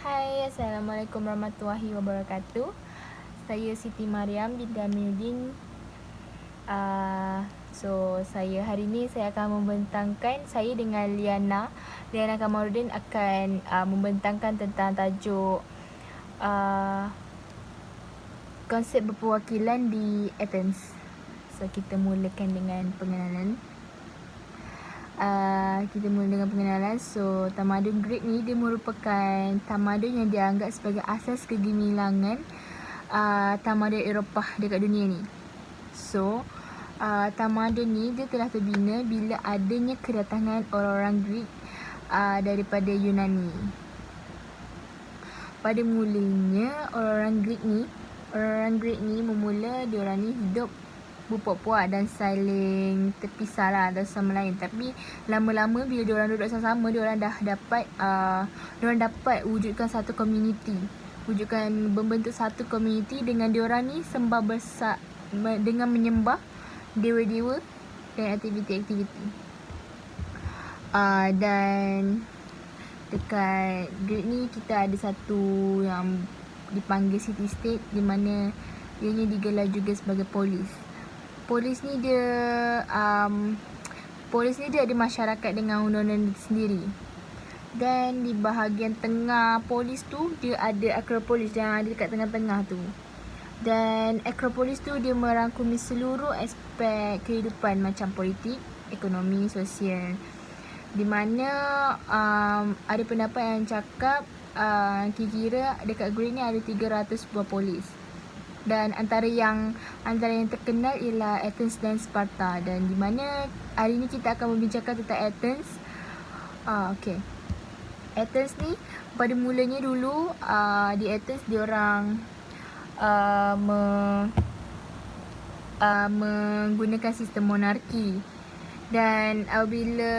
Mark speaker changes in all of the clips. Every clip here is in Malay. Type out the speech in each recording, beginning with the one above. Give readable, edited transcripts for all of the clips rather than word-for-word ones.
Speaker 1: Hai, Assalamualaikum warahmatullahi wabarakatuh. Saya Siti Mariam binti Aminuddin. Saya hari ini saya akan membentangkan, saya dengan Liana Kamarudin akan membentangkan tentang tajuk konsep berperwakilan di Athens. So kita mulakan dengan pengenalan. So tamadun Greek ni dia merupakan tamadun yang dianggap sebagai asas kegemilangan tamadun Eropah dekat dunia ni. So tamadun ni dia telah terbina bila adanya kedatangan orang-orang Greek daripada Yunani. Pada mulanya orang-orang Greek ni memula diorang ni hidup berpuak-puak dan saling terpisah lah dan sama lain. Tapi lama-lama bila diorang duduk sama-sama, diorang dapat wujudkan satu community. Membentuk satu community dengan diorang ni dengan menyembah dewa-dewa dan aktiviti-aktiviti. Dan dekat Greek ni kita ada satu yang dipanggil city state, di mana ianya digelar juga sebagai polis. Polis ni dia ada masyarakat dengan undang-undang sendiri. Dan di bahagian tengah polis tu dia ada Akropolis yang ada dekat tengah-tengah tu. Dan Akropolis tu dia merangkumi seluruh aspek kehidupan macam politik, ekonomi, sosial. Di mana ada pendapat yang cakap kira-kira dekat Greek ni ada 300 buah polis. Dan antara yang terkenal ialah Athens dan Sparta. Dan di mana hari ni kita akan membincangkan tentang Athens. Athens ni pada mulanya dulu di Athens diorang menggunakan sistem monarki. Dan apabila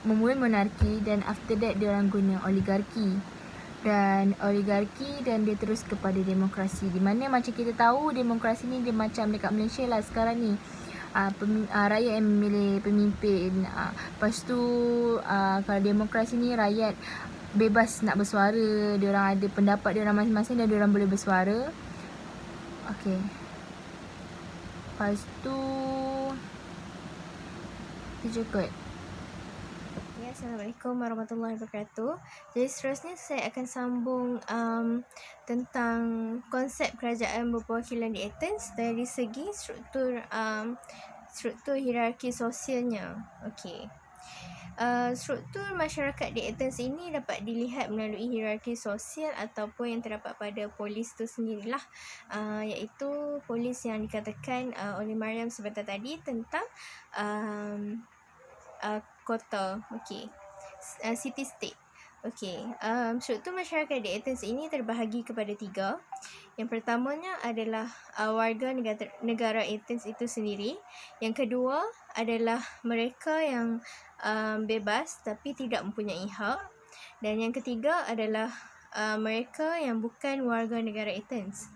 Speaker 1: memulai monarki, dan after that diorang guna oligarki dan dia terus kepada demokrasi. Di mana macam kita tahu demokrasi ni dia macam dekat Malaysia lah sekarang ni. Rakyat yang memilih pemimpin. Lepas tu kalau demokrasi ni rakyat bebas nak bersuara, diorang ada pendapat diorang masing-masing dan diorang boleh bersuara. Lepas tu kita cakap Assalamualaikum warahmatullahi wabarakatuh. Jadi seterusnya saya akan sambung tentang konsep kerajaan berperwakilan di Athens dari segi struktur hierarki sosialnya. Struktur masyarakat di Athens ini dapat dilihat melalui hierarki sosial ataupun yang terdapat pada polis tu sendirilah, iaitu polis yang dikatakan oleh Mariam sebentar tadi tentang kota, city state. Struktur masyarakat di Athens ini terbahagi kepada 3. Yang pertamanya adalah warga negara Athens itu sendiri. Yang kedua adalah mereka yang bebas tapi tidak mempunyai hak. Dan yang ketiga adalah mereka yang bukan warga negara Athens.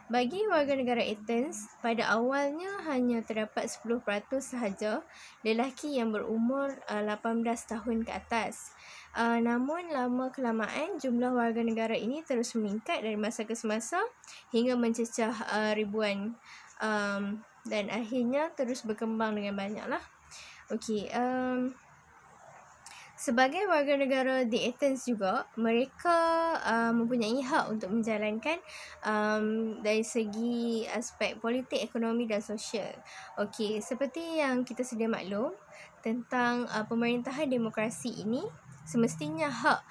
Speaker 1: Bagi warga negara Athens, pada awalnya hanya terdapat 10% sahaja lelaki yang berumur 18 tahun ke atas. Namun lama kelamaan jumlah warga negara ini terus meningkat dari masa ke semasa hingga mencecah ribuan, dan akhirnya terus berkembang dengan banyaklah. Sebagai warga negara di Athens juga, mereka mempunyai hak untuk menjalankan dari segi aspek politik, ekonomi dan sosial. Seperti yang kita sedia maklum tentang pemerintahan demokrasi ini, semestinya hak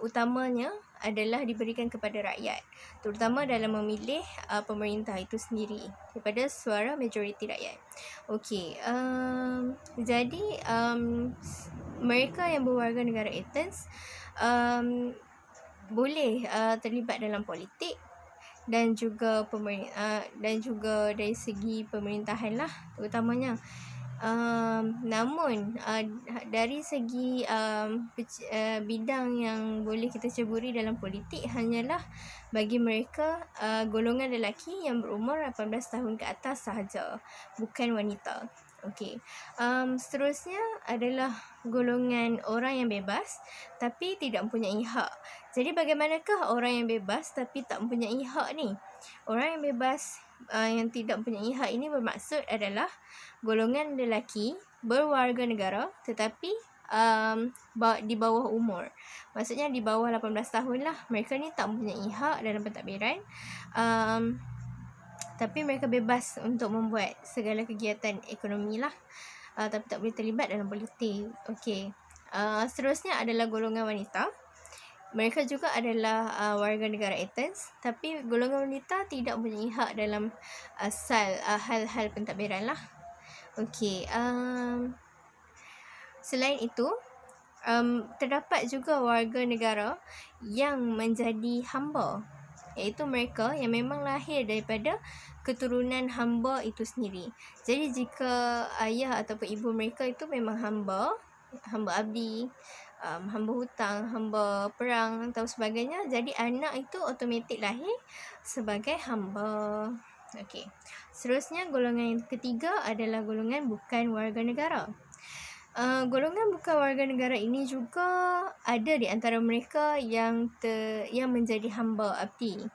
Speaker 1: utamanya adalah diberikan kepada rakyat, terutama dalam memilih pemerintah itu sendiri daripada suara majoriti rakyat. Jadi mereka yang berwarga negara Athens boleh terlibat dalam politik dan juga dari segi pemerintahan lah terutamanya. Namun dari segi bidang yang boleh kita ceburi dalam politik hanyalah bagi mereka golongan lelaki yang berumur 18 tahun ke atas sahaja, bukan wanita. Okey. Seterusnya adalah golongan orang yang bebas tapi tidak mempunyai hak. Jadi bagaimanakah orang yang bebas tapi tak mempunyai hak ni? Orang yang bebas yang tidak mempunyai hak ini bermaksud adalah golongan lelaki berwarga negara tetapi di bawah umur. Maksudnya di bawah 18 tahun lah. Mereka ni tak mempunyai hak dalam pentadbiran. Tapi mereka bebas untuk membuat segala kegiatan ekonomi lah. Tapi tak boleh terlibat dalam politik. Okey. Seterusnya adalah golongan wanita. Mereka juga adalah warga negara Athens. Tapi golongan wanita tidak mempunyai hak dalam asal hal-hal pentadbiran lah. Okey. Selain itu, terdapat juga warga negara yang menjadi hamba, iaitu mereka yang memang lahir daripada keturunan hamba itu sendiri. Jadi jika ayah ataupun ibu mereka itu memang hamba abdi, hamba hutang, hamba perang atau sebagainya, jadi anak itu automatik lahir sebagai hamba. Okey. Seterusnya golongan yang ketiga adalah golongan bukan warga negara. Golongan bukan warga negara ini juga ada di antara mereka yang menjadi hamba abdi.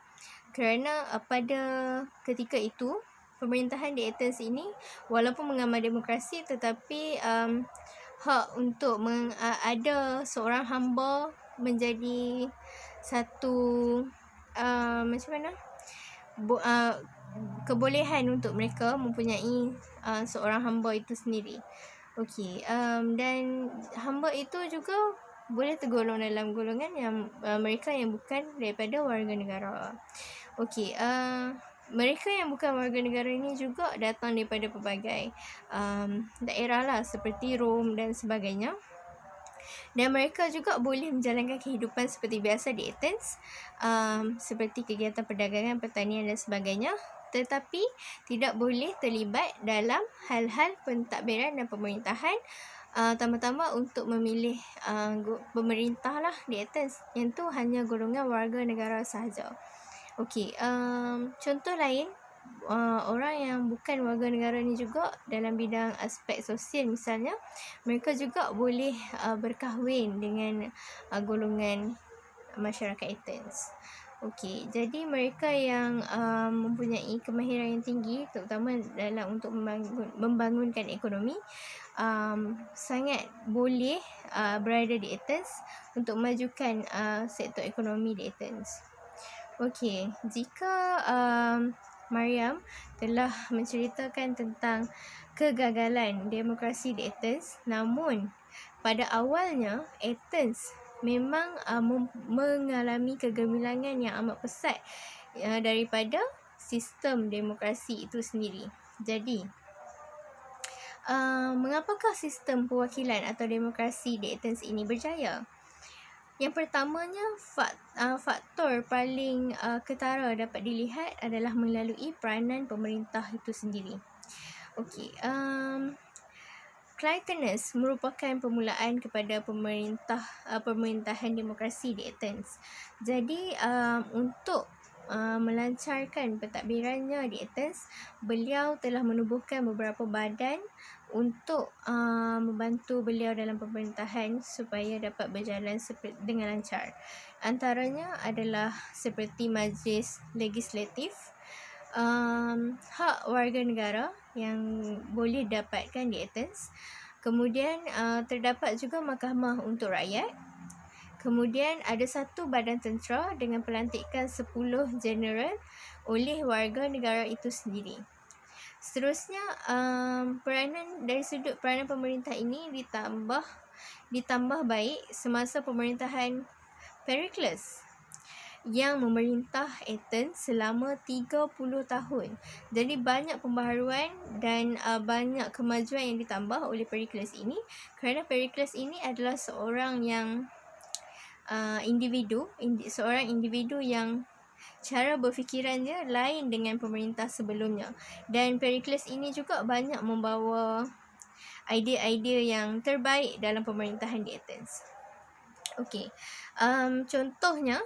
Speaker 1: Kerana pada ketika itu pemerintahan di Athens ini walaupun mengamal demokrasi tetapi hak untuk ada seorang hamba menjadi satu macam mana? Kebolehan untuk mereka mempunyai seorang hamba itu sendiri. Okey, dan hamba itu juga boleh tergolong dalam golongan yang mereka yang bukan daripada warga negara. Okey, mereka yang bukan warga negara ini juga datang daripada pelbagai daerah lah seperti Rom dan sebagainya. Dan mereka juga boleh menjalankan kehidupan seperti biasa di Athens, seperti kegiatan perdagangan, pertanian dan sebagainya, tetapi tidak boleh terlibat dalam hal-hal pentadbiran dan pemerintahan, tambah-tambah untuk memilih pemerintah lah di Athens, yang tu hanya golongan warga negara sahaja. Okey, contoh lain, orang yang bukan warga negara ni juga dalam bidang aspek sosial misalnya, mereka juga boleh berkahwin dengan golongan masyarakat Athens. Okey, jadi mereka yang mempunyai kemahiran yang tinggi terutama dalam untuk membangunkan ekonomi, sangat boleh berada di Athens untuk memajukan sektor ekonomi di Athens. Okey, jika Mariam telah menceritakan tentang kegagalan demokrasi di Athens, namun pada awalnya Athens memang mengalami kegemilangan yang amat pesat daripada sistem demokrasi itu sendiri. Jadi, mengapakah sistem perwakilan atau demokrasi di Athens ini berjaya? Yang pertamanya, faktor paling ketara dapat dilihat adalah melalui peranan pemerintah itu sendiri. Okey, Clytenus merupakan permulaan kepada pemerintahan demokrasi di Athens. Jadi, untuk melancarkan pentadbirannya di Athens, beliau telah menubuhkan beberapa badan untuk membantu beliau dalam pemerintahan supaya dapat berjalan dengan lancar. Antaranya adalah seperti majlis legislatif, hak warga negara yang boleh dapatkan di Athens. Kemudian terdapat juga mahkamah untuk rakyat. Kemudian ada satu badan tentera dengan pelantikan 10 general oleh warga negara itu sendiri. Seterusnya, peranan dari sudut peranan pemerintah ini ditambah baik semasa pemerintahan Pericles yang memerintah Athens selama 30 tahun. Jadi banyak pembaharuan dan banyak kemajuan yang ditambah oleh Pericles ini, kerana Pericles ini adalah seorang yang seorang individu yang cara berfikiran dia lain dengan pemerintah sebelumnya. Dan Pericles ini juga banyak membawa idea-idea yang terbaik dalam pemerintahan di Athens. Okey, contohnya,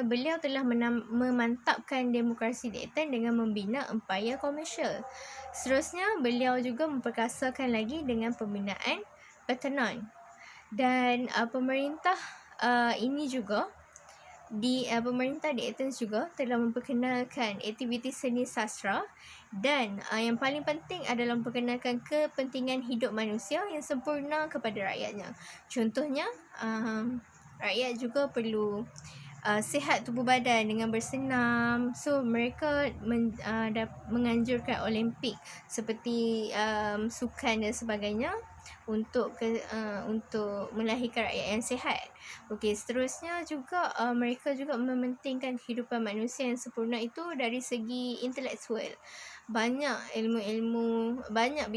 Speaker 1: beliau telah memantapkan demokrasi di Athens dengan membina empayar komersial. Seterusnya, beliau juga memperkasakan lagi dengan pembinaan Parthenon. Dan pemerintah ini juga pemerintah di Athens juga telah memperkenalkan aktiviti seni sastra, dan yang paling penting adalah memperkenalkan kepentingan hidup manusia yang sempurna kepada rakyatnya. Contohnya, rakyat juga perlu sihat tubuh badan dengan bersenam. So mereka menganjurkan Olimpik seperti sukan dan sebagainya untuk melahirkan rakyat yang sihat. Okey, seterusnya juga mereka juga mementingkan kehidupan manusia yang sempurna itu dari segi intelektual. Banyak ilmu-ilmu, banyak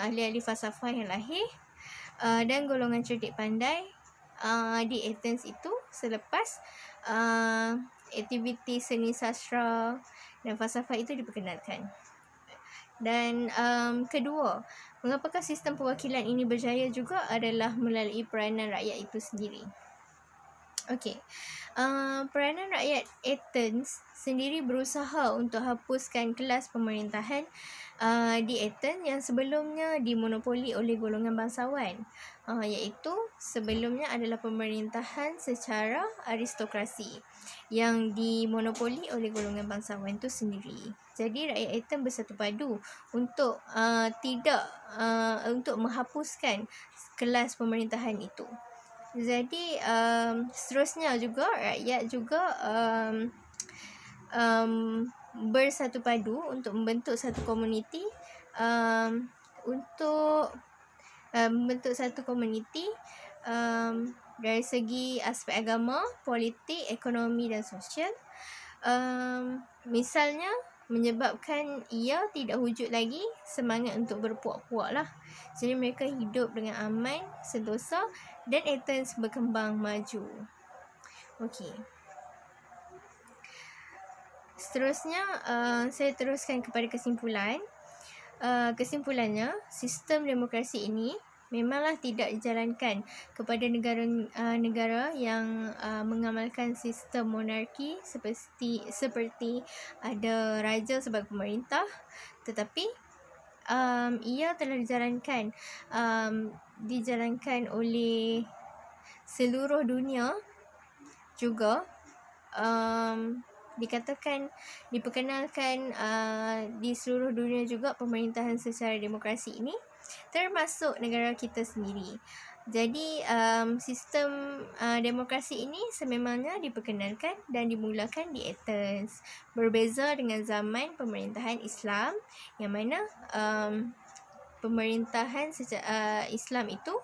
Speaker 1: ahli-ahli falsafah yang lahir dan golongan cerdik pandai di Athens itu selepas aktiviti seni sastra dan falsafah itu diperkenalkan. Dan kedua, mengapakah sistem perwakilan ini berjaya juga adalah melalui peranan rakyat itu sendiri. Okey, peranan rakyat Athens sendiri berusaha untuk hapuskan kelas pemerintahan di Athens yang sebelumnya dimonopoli oleh golongan bangsawan, iaitu sebelumnya adalah pemerintahan secara aristokrasi yang dimonopoli oleh golongan bangsawan itu sendiri. Jadi rakyat Athens bersatu padu untuk untuk menghapuskan kelas pemerintahan itu. Jadi seterusnya juga rakyat juga bersatu padu untuk membentuk satu komuniti untuk membentuk satu komuniti dari segi aspek agama, politik, ekonomi dan sosial. Misalnya menyebabkan ia tidak wujud lagi semangat untuk berpuak-puak lah. Jadi mereka hidup dengan aman, sentosa dan Athens berkembang maju. Okey. Seterusnya, saya teruskan kepada kesimpulan. Kesimpulannya, sistem demokrasi ini memanglah tidak dijalankan kepada negara-negara yang mengamalkan sistem monarki seperti ada raja sebagai pemerintah, tetapi ia telah dijalankan oleh seluruh dunia juga. Diperkenalkan di seluruh dunia juga pemerintahan secara demokrasi ini, termasuk negara kita sendiri. Jadi sistem demokrasi ini sememangnya diperkenalkan dan dimulakan di Athens. Berbeza dengan zaman pemerintahan Islam yang mana pemerintahan Islam itu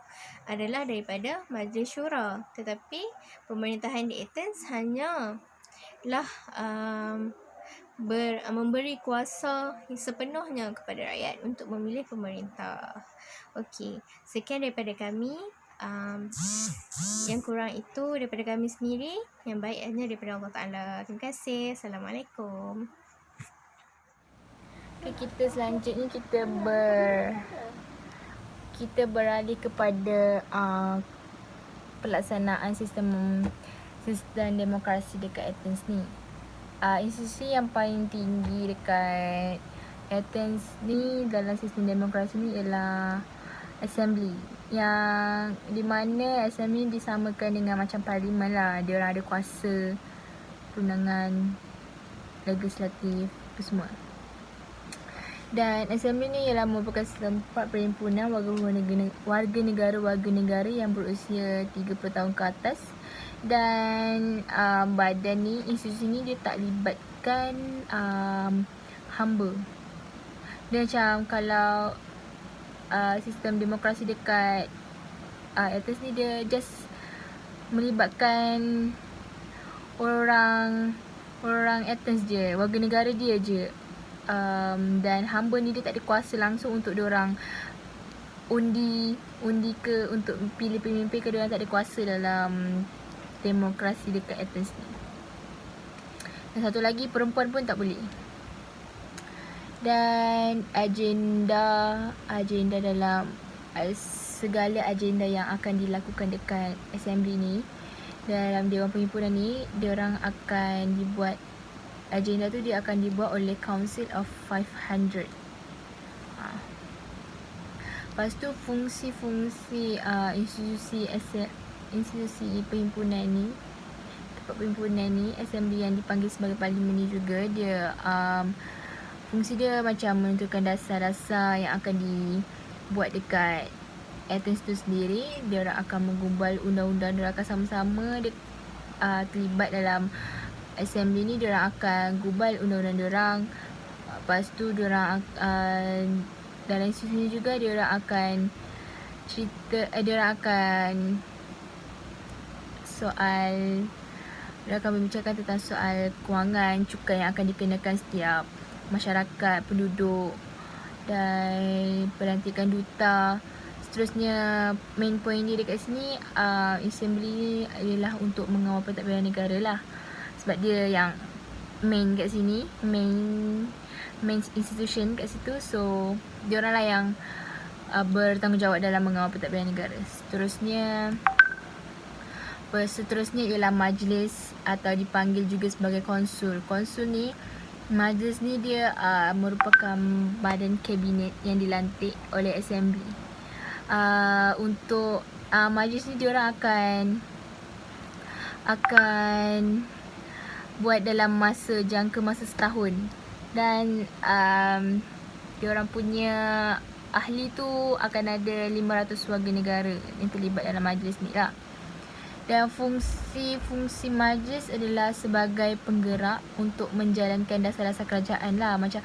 Speaker 1: adalah daripada Majlis Syura, tetapi pemerintahan di Athens hanyalah memberi kuasa sepenuhnya kepada rakyat untuk memilih pemerintah. Okey, sekian daripada kami. Yang kurang itu daripada kami sendiri, yang baik hanya daripada Allah Ta'ala. Terima kasih. Assalamualaikum. Okay, kita selanjutnya kita beralih kepada pelaksanaan sistem demokrasi dekat Athens ni. Institusi yang paling tinggi dekat Athens ni dalam sistem demokrasi ni ialah Assembly, yang di mana Assembly disamakan dengan macam parlimen lah. Dia orang ada kuasa perundangan, legislatif, apa semua. Dan Assembly ni ialah merupakan tempat perhimpunan warga negara yang berusia 30 tahun ke atas. Dan badan ni, institusi ni dia tak libatkan hamba. Dia macam kalau sistem demokrasi dekat Athens ni, dia just melibatkan orang Athens je, warga negara dia je. Dan hamba ni dia tak ada kuasa langsung untuk diorang undi ke untuk pilih pemimpin ke. Diorang tak ada kuasa dalam demokrasi dekat Athens ni. Dan satu lagi, perempuan pun tak boleh. Dan agenda dalam segala agenda yang akan dilakukan dekat Assembly ni, dalam Dewan Perhimpunan ni, diorang akan dibuat, agenda tu dia akan dibuat oleh Council of 500.
Speaker 2: Lepas tu fungsi-fungsi institusi perhimpunan ni, tempat perhimpunan ni, assembly yang dipanggil sebagai parlimen ni juga, dia fungsi dia macam menentukan dasar-dasar yang akan dibuat dekat Athens tu sendiri. Dia orang akan menggubal undang-undang, dia orang akan sama-sama terlibat dalam assembly ni. Dia orang akan gubal undang-undang dia orang. Lepas tu dia orang dalam institusi ni juga dia orang akan dia orang akan membicarakan tentang soal kewangan, cukai yang akan dikenakan setiap masyarakat, penduduk dan pelantikan duta. Seterusnya, main point dia dekat sini, assembly ni adalah untuk mengawal pentadbiran negara lah. Sebab dia yang main kat sini, main institution kat situ. So, dia orang lah yang bertanggungjawab dalam mengawal pentadbiran negara. Seterusnya ialah majlis atau dipanggil juga sebagai konsul. Konsul ni, majlis ni dia merupakan badan kabinet yang dilantik oleh assembly. Untuk majlis ni diorang akan buat dalam jangka masa setahun. Dan diorang punya ahli tu akan ada 500 warga negara yang terlibat dalam majlis ni lah. Dan fungsi majlis adalah sebagai penggerak untuk menjalankan dasar-dasar kerajaan lah. Macam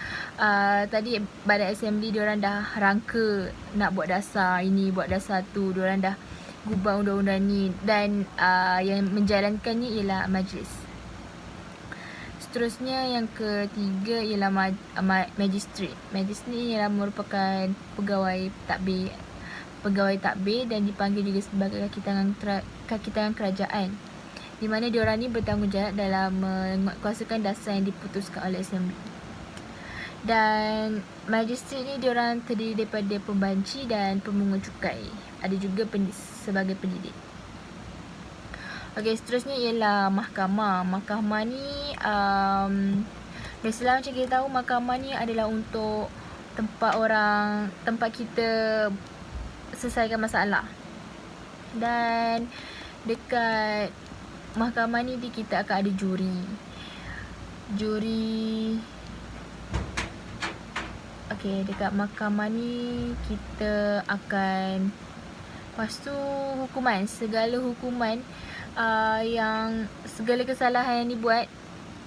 Speaker 2: tadi badan assembly diorang dah rangka nak buat dasar ini, buat dasar tu, diorang dah gubal undang-undang ni. Dan yang menjalankannya ialah majlis. Seterusnya yang ketiga ialah magistrate. Magistrate ni ialah merupakan pegawai takbir dan dipanggil juga sebagai kaki tangan kerajaan, di mana diorang ni bertanggungjawab dalam menguatkuasakan dasar yang diputuskan oleh assembly. Dan magistrate ni diorang terdiri daripada pembanci dan pemungut cukai. Ada juga sebagai pendidik. Okey, seterusnya ialah mahkamah. Mahkamah ni biasalah macam kita tahu, mahkamah ni adalah untuk tempat kita selesaikan masalah. Dan dekat mahkamah ni kita akan ada juri. Okey, dekat mahkamah ni kita akan, lepas tu hukuman, segala hukuman yang segala kesalahan yang dibuat,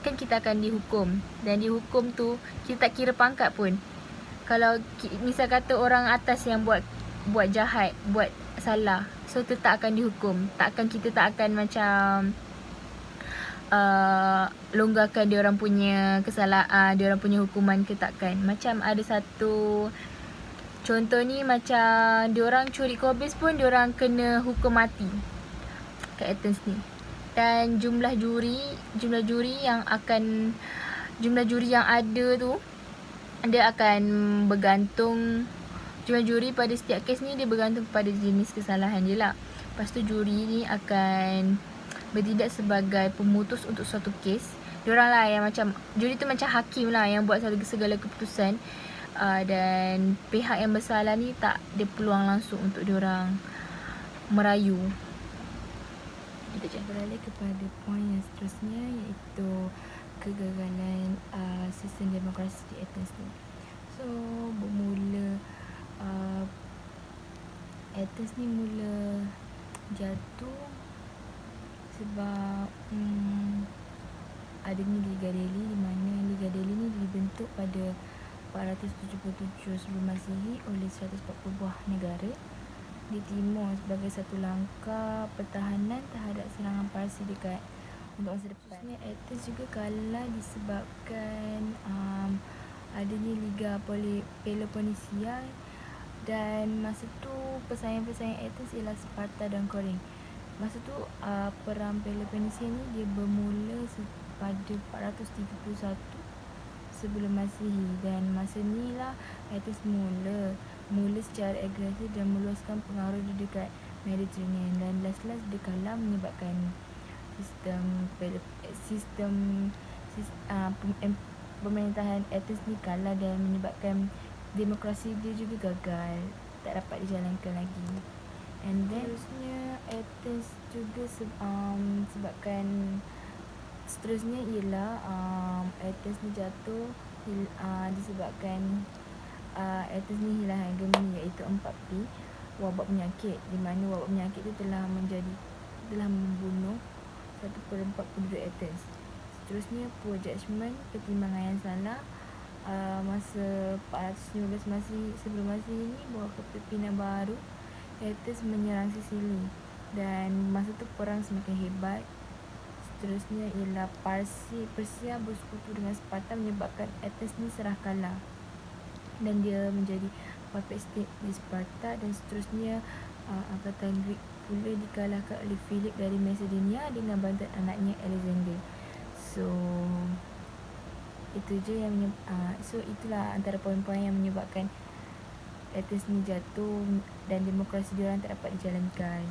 Speaker 2: kan kita akan dihukum. Dan dihukum tu kita tak kira pangkat pun. Kalau misal kata orang atas yang buat jahat, buat salah, so tetap akan dihukum. Kita tak akan macam longgarkan dia orang punya kesalahan, dia orang punya hukuman ke, takkan. Macam ada satu contoh ni, macam dia orang curi kobis pun dia orang kena hukum mati kat Athens ni. Dan jumlah juri yang ada tu, dia akan bergantung. Jumlah juri pada setiap kes ni dia bergantung pada jenis kesalahan je lah. Lepas tu juri ni akan bertindak sebagai pemutus untuk suatu kes. Diorang lah yang macam, juri tu macam hakim lah yang buat segala keputusan. Dan pihak yang bersalah ni tak ada peluang langsung untuk diorang merayu. Kita beralih kepada poin yang seterusnya, iaitu kegagalan sistem demokrasi di Athens ni. So, bermula Athens ni mula jatuh sebab adanya Liga Delhi, di mana Liga Delhi ni dibentuk pada 477 sebelum Masihi oleh 140 buah negara di timur sebagai satu langkah pertahanan terhadap serangan Parsi dekat untuk masa depan. Athens juga kalah disebabkan adanya Liga Peloponnesia. Dan masa tu pesaing-pesaing Athens ialah Sparta dan Korinth. Masa tu perang Peloponnesia ni dia bermula pada 431 sebelum Masihi. Dan masa ni lah Athens mula secara agresif dan meluaskan pengaruh dia dekat Mediterranean. Dan last dia kalah menyebabkan pemerintahan Athens ni kalah dan menyebabkan demokrasi dia juga gagal. tak dapat dijalankan lagi. And then seterusnya Athens juga sebabkan seterusnya ialah Athens ni jatuh disebabkan Athens ni hilang hegemoni, iaitu 4P, wabak penyakit, di mana wabak penyakit itu telah membunuh 1/4 penduduk Athens. Seterusnya poor judgment, pertimbangan yang salah. Masa 415 sebelum Masihi ini, bawah kepimpinan baru, Athens menyerang Sicily dan masa tu perang semakin hebat. Seterusnya ialah Persia bersekutu dengan Sparta menyebabkan Athens ni serah kalah dan dia menjadi puppet state di Sparta. Dan seterusnya angkatan Greek pula dikalahkan oleh Philip dari Macedonia dengan bantuan anaknya Alexander. So itu je yang itulah antara poin-poin yang menyebabkan Athens ni jatuh dan demokrasi diorang tak dapat dijalankan.